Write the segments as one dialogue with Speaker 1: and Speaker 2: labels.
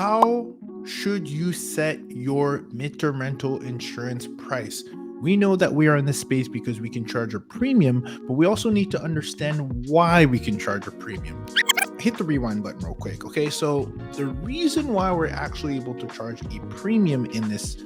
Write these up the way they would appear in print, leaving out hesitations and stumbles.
Speaker 1: How should you set your midterm rental insurance price? We know that we are in this space because we can charge a premium, but we also need to understand why we can charge a premium. Hit the rewind button real quick. Okay, so the reason why we're actually able to charge a premium in this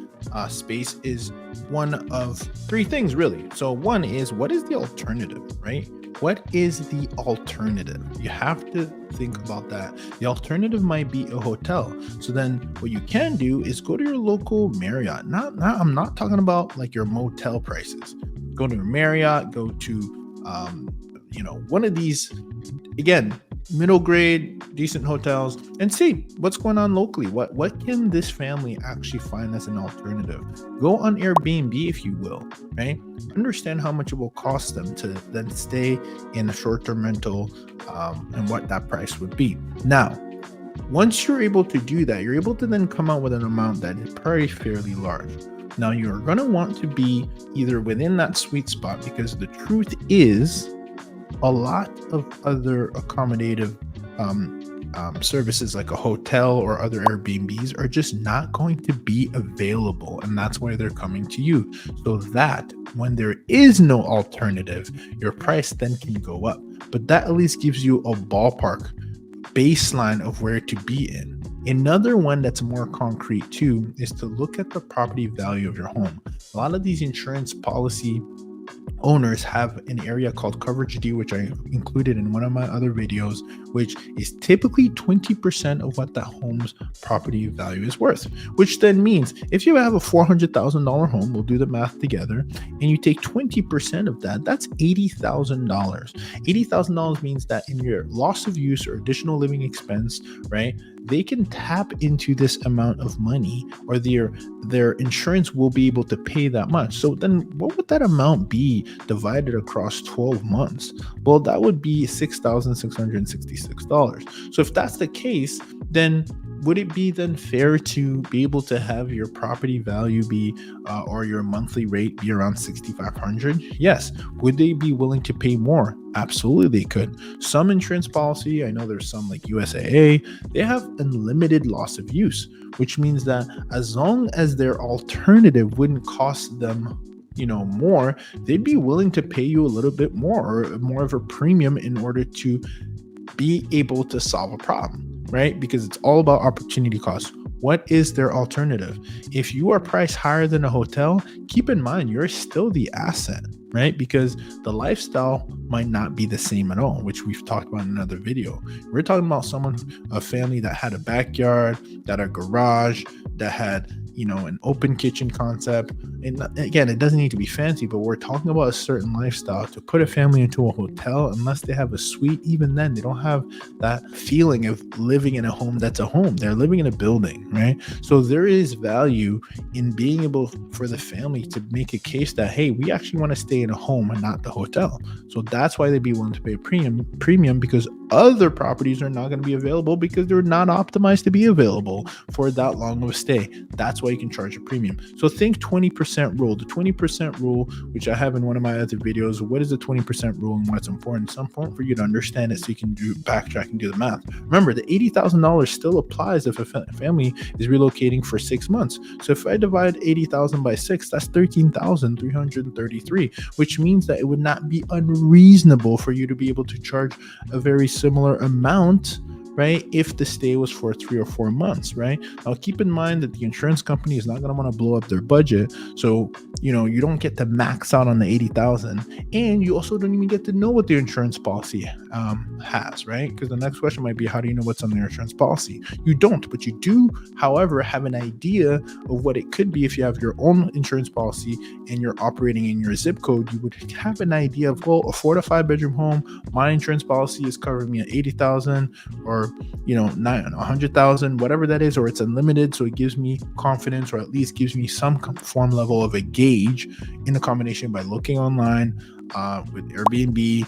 Speaker 1: space is one of three things, really. So, one is, what is the alternative, right? What is the alternative? You have to think about that. The alternative might be a hotel. So then what you can do is go to your local Marriott. I'm not talking about like your motel prices. Go to a Marriott, go to one of these, again, middle grade decent hotels, and see what's going on locally. What can this family actually find as an alternative? Go on Airbnb, if you will, right? Understand how much it will cost them to then stay in a short-term rental, and what that price would be. Now, once you're able to do that, you're able to then come out with an amount that is probably fairly large. Now, you're going to want to be either within that sweet spot, because the truth is, a lot of other accommodative services like a hotel or other Airbnbs are just not going to be available, and that's why they're coming to you. So that when there is no alternative, your price then can go up. But that at least gives you a ballpark baseline of where to be in. Another one that's more concrete too is to look at the property value of your home. A lot of these insurance policy owners have an area called coverage D, which I included in one of my other videos, which is typically 20% of what that home's property value is worth, which then means if you have a $400,000 home, we'll do the math together, and you take 20% of that, that's $80,000. $80,000 means that in your loss of use or additional living expense, right, they can tap into this amount of money, or their insurance will be able to pay that much. So then what would that amount be divided across 12 months? Well, that would be $6,666. So if that's the case, then would it be then fair to be able to have your property value be or your monthly rate be around $6,500? Yes. Would they be willing to pay more? Absolutely, they could. Some insurance policy, I know there's some like USAA, they have unlimited loss of use, which means that as long as their alternative wouldn't cost them more, they'd be willing to pay you a little bit more, or more of a premium, in order to be able to solve a problem, right? Because it's all about opportunity cost. What is their alternative? If you are priced higher than a hotel, keep in mind you're still the asset, right? Because the lifestyle might not be the same at all, which we've talked about in another video. We're talking about a family that had a backyard, that had a garage, that had an open kitchen concept. And again, it doesn't need to be fancy, but we're talking about a certain lifestyle. To put a family into a hotel, unless they have a suite, even then they don't have that feeling of living in a home that's a home. They're living in a building, right? So there is value in being able for the family to make a case that, hey, we actually want to stay in a home and not the hotel. So that's why they'd be willing to pay a premium, because other properties are not going to be available, because they're not optimized to be available for that long of a stay. That's why you can charge a premium. So think 20% rule. The 20% rule, which I have in one of my other videos. What is the 20% rule and what's important? It's important for you to understand it so you can backtrack and do the math. Remember, the $80,000 still applies if a family is relocating for 6 months. So if I divide 80,000 by 6, that's 13,333, which means that it would not be unreasonable for you to be able to charge a very similar amount, right, if the stay was for 3 or 4 months, right? Now, keep in mind that the insurance company is not going to want to blow up their budget. So, you don't get to max out on the 80,000, and you also don't even get to know what the insurance policy has, right? Because the next question might be, how do you know what's on the insurance policy? You don't, but you do, however, have an idea of what it could be. If you have your own insurance policy and you're operating in your zip code, you would have an idea of, well, a 4 to 5 bedroom home, my insurance policy is covering me at 80,000, or 100,000, whatever that is, or it's unlimited. So it gives me confidence, or at least gives me some form level of a gauge in a combination by looking online with Airbnb,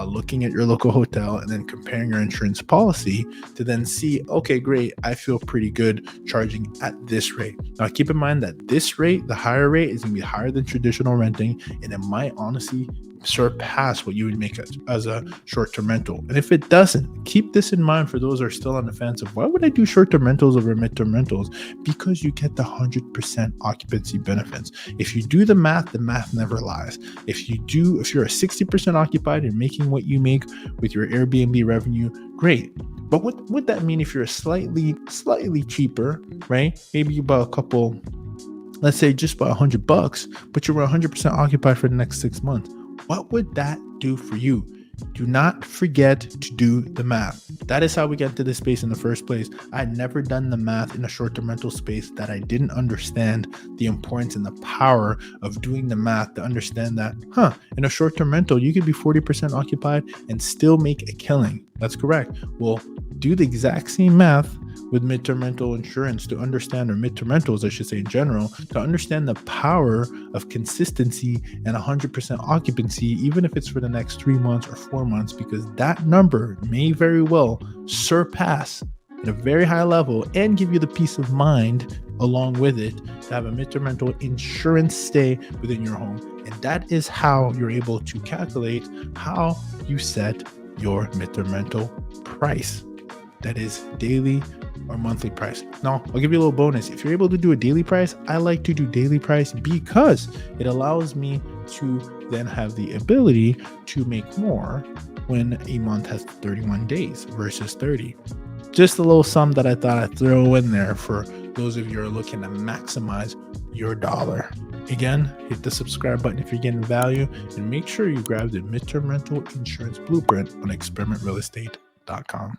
Speaker 1: looking at your local hotel, and then comparing your insurance policy to then see, okay, great, I feel pretty good charging at this rate. Now, keep in mind that this rate, the higher rate, is going to be higher than traditional renting, and it might honestly surpass what you would make as a short-term rental. And if it doesn't, keep this in mind for those who are still on the fence of why would I do short-term rentals over midterm rentals? Because you get the 100% occupancy benefits. If you do the math never lies. If you're a 60% occupied and making what you make with your Airbnb revenue, great. But what would that mean if you're slightly cheaper, right? Maybe about a couple, let's say just about $100, but you were 100% occupied for the next 6 months. What would that do for you? Do not forget to do the math. That is how we get to this space in the first place. I had never done the math in a short-term rental space that I didn't understand the importance and the power of doing the math to understand that, in a short-term rental, you could be 40% occupied and still make a killing. That's correct. Well, do the exact same math with midterm rental insurance to understand, or midterm rentals, I should say in general, to understand the power of consistency and 100% occupancy, even if it's for the next 3 months or 4 months, because that number may very well surpass at a very high level and give you the peace of mind along with it to have a midterm rental insurance stay within your home. And that is how you're able to calculate how you set your midterm rental price. That is daily or monthly price. Now, I'll give you a little bonus. If you're able to do a daily price, I like to do daily price because it allows me to then have the ability to make more when a month has 31 days versus 30. Just a little sum that I thought I'd throw in there for those of you who are looking to maximize your dollar. Again, hit the subscribe button if you're getting value, and make sure you grab the midterm rental insurance blueprint on experimentrealestate.com.